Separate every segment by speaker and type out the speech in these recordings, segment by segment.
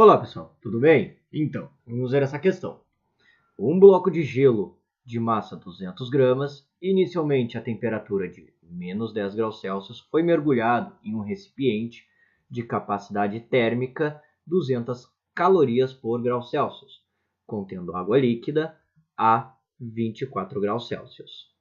Speaker 1: Olá pessoal, tudo bem? Então, vamos ver essa questão. Um bloco de gelo de massa 200 gramas, inicialmente a temperatura de menos 10 graus Celsius, foi mergulhado em um recipiente de capacidade térmica 200 calorias por grau Celsius, contendo água líquida a 24 graus Celsius.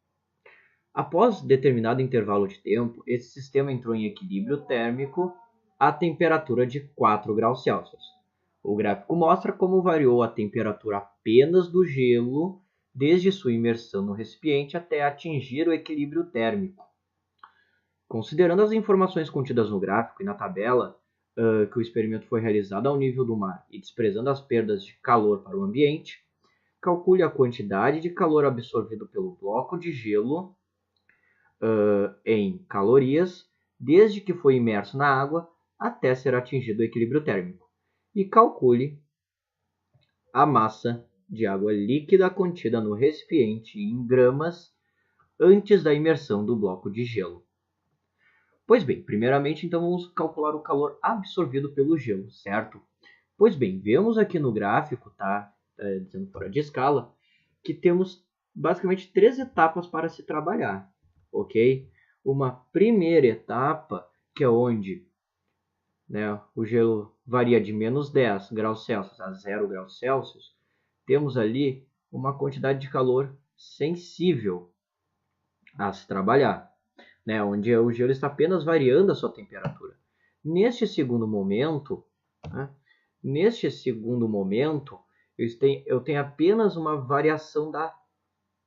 Speaker 1: Após determinado intervalo de tempo, esse sistema entrou em equilíbrio térmico a temperatura de 4 graus Celsius. O gráfico mostra como variou a temperatura apenas do gelo desde sua imersão no recipiente até atingir o equilíbrio térmico. Considerando as informações contidas no gráfico e na tabela que o experimento foi realizado ao nível do mar e desprezando as perdas de calor para o ambiente, calcule a quantidade de calor absorvido pelo bloco de gelo em calorias desde que foi imerso na água até ser atingido o equilíbrio térmico. E calcule a massa de água líquida contida no recipiente em gramas antes da imersão do bloco de gelo. Pois bem, primeiramente então vamos calcular o calor absorvido pelo gelo, certo? Pois bem, vemos aqui no gráfico, tá dizendo fora de escala, que temos basicamente 3 etapas para se trabalhar, ok? Uma primeira etapa, que é onde o gelo varia de menos 10 graus Celsius a 0 graus Celsius, temos ali uma quantidade de calor sensível a se trabalhar, onde o gelo está apenas variando a sua temperatura. Neste segundo momento, eu tenho apenas uma variação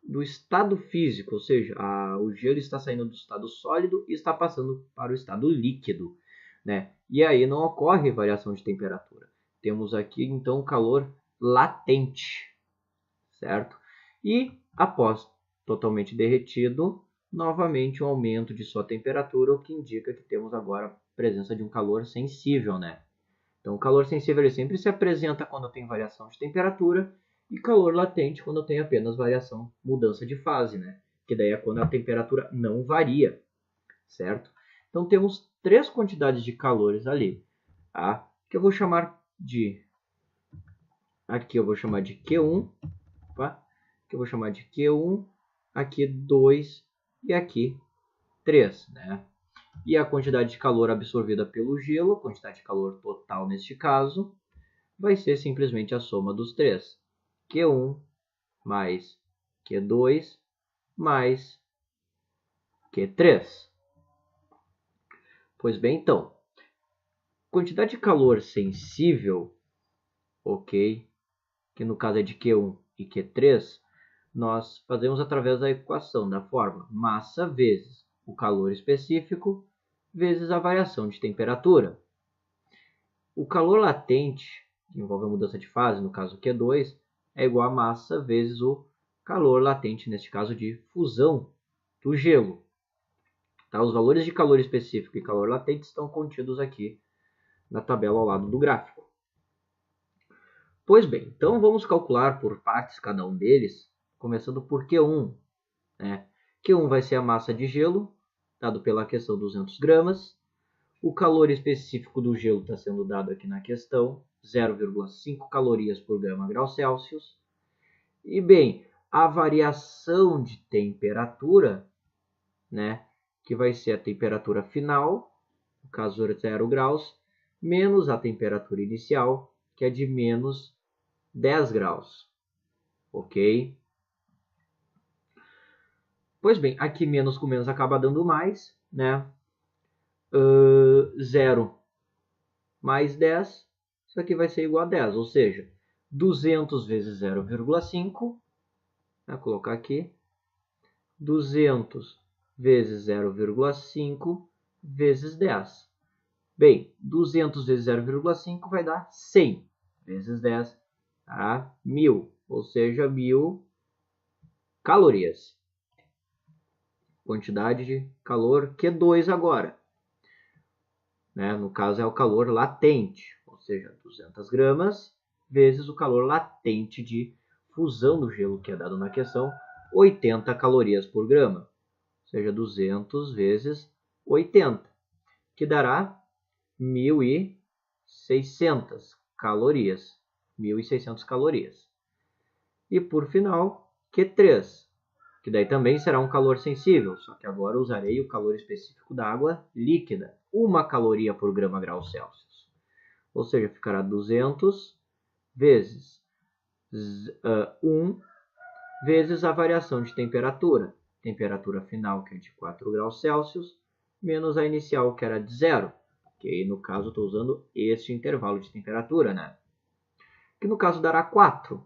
Speaker 1: do estado físico, ou seja, o gelo está saindo do estado sólido e está passando para o estado líquido. E aí não ocorre variação de temperatura. Temos aqui então o calor latente, certo? E após totalmente derretido, novamente um aumento de sua temperatura, o que indica que temos agora a presença de um calor sensível, Então o calor sensível ele sempre se apresenta quando tem variação de temperatura e calor latente quando tem apenas mudança de fase, Que daí é quando a temperatura não varia, certo? Então temos 3 quantidades de calores ali, tá? Que eu vou chamar de aqui eu vou chamar de Q1, tá? Que eu vou chamar de Q1, aqui 2 e aqui 3, E a quantidade de calor absorvida pelo gelo, a quantidade de calor total neste caso, vai ser simplesmente a soma dos 3. Q1 mais Q2 mais Q3. Pois bem, então, quantidade de calor sensível, ok, que no caso é de Q1 e Q3, nós fazemos através da equação da forma massa vezes o calor específico vezes a variação de temperatura. O calor latente, que envolve a mudança de fase, no caso Q2, é igual a massa vezes o calor latente, neste caso de fusão do gelo. Tá? Os valores de calor específico e calor latente estão contidos aqui na tabela ao lado do gráfico. Pois bem, então vamos calcular por partes cada um deles, começando por Q1. Q1 vai ser a massa de gelo, dado pela questão 200 gramas. O calor específico do gelo está sendo dado aqui na questão, 0,5 calorias por grama grau Celsius. E bem, a variação de temperatura, que vai ser a temperatura final, no caso 0 graus, menos a temperatura inicial, que é de menos 10 graus. Ok? Pois bem, aqui menos com menos acaba dando mais, 0 mais 10, isso aqui vai ser igual a 10, ou seja, 200 vezes 0,5, vou colocar aqui, 200 vezes 0,5 vezes 10. Bem, 200 vezes 0,5 vai dar 100 vezes 10, tá? 1.000, ou seja, 1.000 calorias. Quantidade de calor Q2 agora. No caso é o calor latente, ou seja, 200 gramas vezes o calor latente de fusão do gelo, que é dado na questão, 80 calorias por grama. Ou seja, 200 vezes 80, que dará 1.600 calorias. 1.600 calorias. E por final, Q3, que daí também será um calor sensível, só que agora usarei o calor específico da água líquida, 1 caloria por grama grau Celsius. Ou seja, ficará 200 vezes 1 vezes a variação de temperatura. Temperatura final, que é de 4 graus Celsius, menos a inicial, que era de 0. Que no caso estou usando este intervalo de temperatura, né? Que no caso dará 4.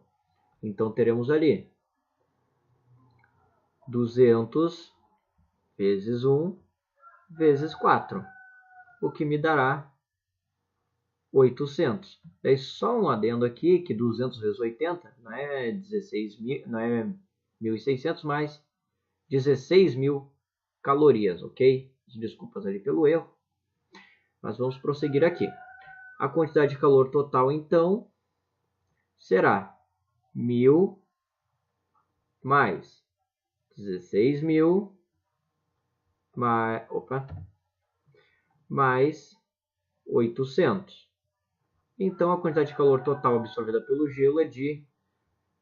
Speaker 1: Então teremos ali 200 vezes 1 vezes 4, o que me dará 800. Daí só um adendo aqui, que 200 vezes 80 não é 16.000, não é 1.600, mas 16.000 calorias, ok? Desculpas ali pelo erro, mas vamos prosseguir aqui. A quantidade de calor total, então, será 1.000 mais 16.000 mais 800. Então, a quantidade de calor total absorvida pelo gelo é de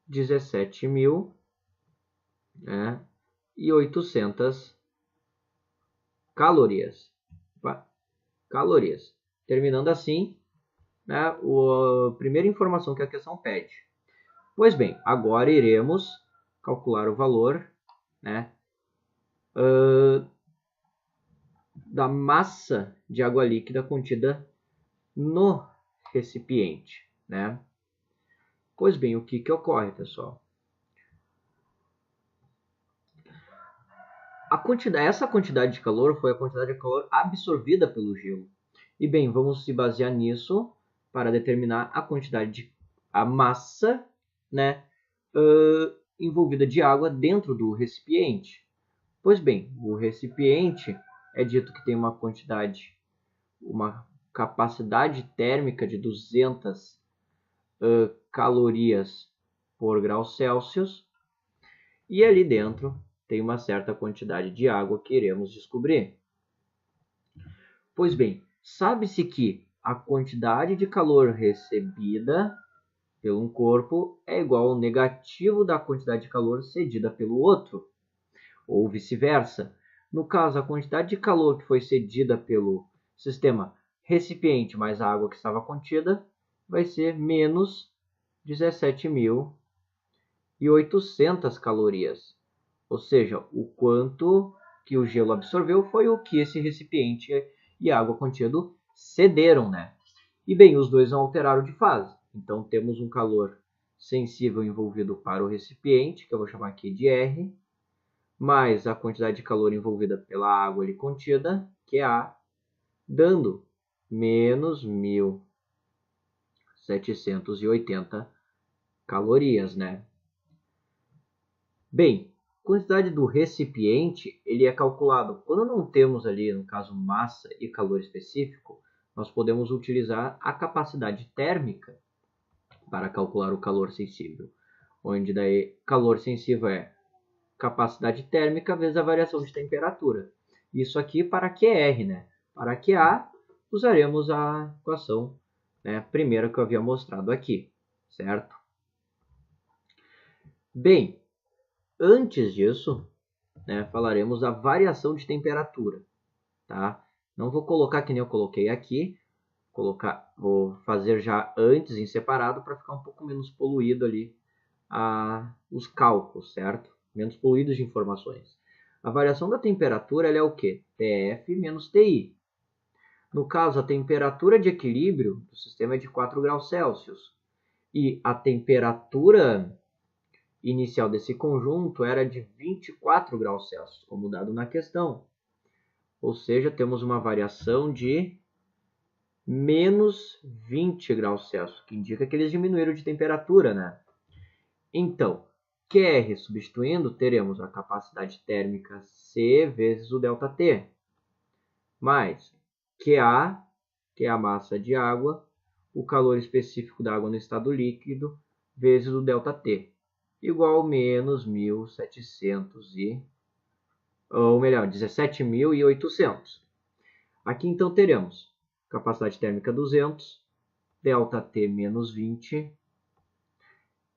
Speaker 1: 17.000, né, e 800 calorias. Calorias. Terminando assim, né, a primeira informação que a questão pede. Pois bem, agora iremos calcular o valor, né, da massa de água líquida contida no recipiente, né? Pois bem, o que ocorre, pessoal? Essa quantidade de calor foi a quantidade de calor absorvida pelo gelo. E bem, vamos se basear nisso para determinar a massa, né, envolvida de água dentro do recipiente. Pois bem, o recipiente é dito que tem uma capacidade térmica de 200 calorias por grau Celsius, e ali dentro tem uma certa quantidade de água que iremos descobrir. Pois bem, sabe-se que a quantidade de calor recebida pelo um corpo é igual ao negativo da quantidade de calor cedida pelo outro, ou vice-versa. No caso, a quantidade de calor que foi cedida pelo sistema recipiente mais a água que estava contida vai ser menos 17.800 calorias. Ou seja, o quanto que o gelo absorveu foi o que esse recipiente e a água contido cederam, né? E bem, os dois não alteraram de fase. Então temos um calor sensível envolvido para o recipiente, que eu vou chamar aqui de R, mais a quantidade de calor envolvida pela água ali contida, que é A, dando menos 1.780 calorias, né? Bem, a quantidade do recipiente ele é calculado quando não temos ali, no caso, massa e calor específico, nós podemos utilizar a capacidade térmica para calcular o calor sensível, onde daí calor sensível é capacidade térmica vezes a variação de temperatura. Isso aqui para QR, né? Para QA, usaremos a equação, né, primeira que eu havia mostrado aqui, certo? Bem, antes disso, né, falaremos da variação de temperatura, tá? Não vou colocar que nem eu coloquei aqui, vou fazer já antes em separado para ficar um pouco menos poluído ali os cálculos, certo? Menos poluídos de informações. A variação da temperatura ela é o quê? TF menos TI. No caso, a temperatura de equilíbrio do sistema é de 4 graus Celsius. E a temperatura inicial desse conjunto era de 24 graus Celsius, como dado na questão. Ou seja, temos uma variação de menos 20 graus Celsius, que indica que eles diminuíram de temperatura, né? Então, QR substituindo, teremos a capacidade térmica C vezes o ΔT, mais QA, que é a massa de água, o calor específico da água no estado líquido, vezes o ΔT, igual a menos 17.800. Aqui então teremos capacidade térmica 200 ΔT menos 20,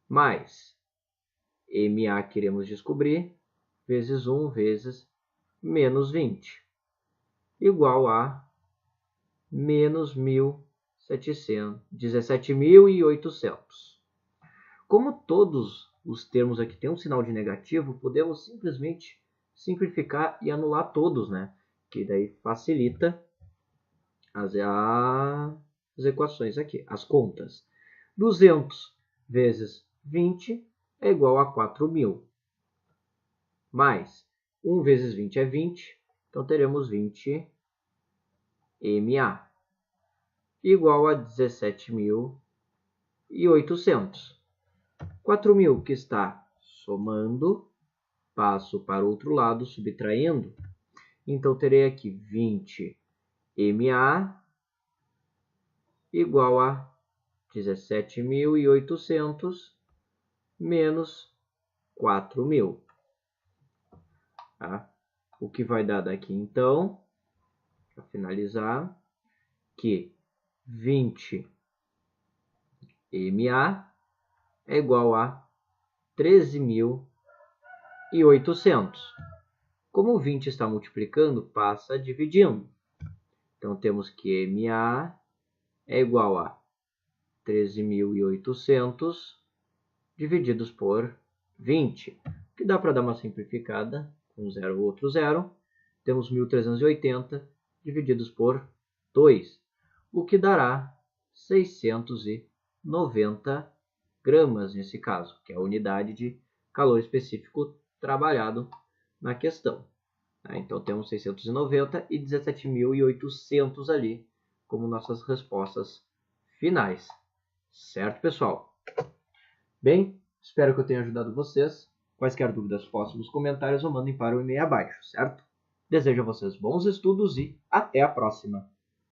Speaker 1: mais MA queremos descobrir, vezes 1 vezes menos 20, igual a menos 17.800. Como todos os termos aqui têm um sinal de negativo, podemos simplesmente simplificar e anular todos, né? Que daí facilita as equações aqui, as contas. 200 vezes 20 é igual a 4.000. Mais 1 vezes 20 é 20, então teremos 20 MA, igual a 17.800. 4.000 que está somando, passo para o outro lado, subtraindo. Então, terei aqui 20 MA igual a 17.800 menos 4.000. Tá? O que vai dar daqui, então, para finalizar, que 20 MA é igual a 13.800. Como o 20 está multiplicando, passa dividindo. Então, temos que MA é igual a 13.800 divididos por 20, que dá para dar uma simplificada, um zero outro zero. Temos 1.380 divididos por 2, o que dará 690 gramas nesse caso, que é a unidade de calor específico trabalhado na questão. Então, temos 690 e 17.800 ali como nossas respostas finais. Certo, pessoal? Bem, espero que eu tenha ajudado vocês. Quaisquer dúvidas, possam nos comentários ou mandem para o e-mail abaixo, certo? Desejo a vocês bons estudos e até a próxima!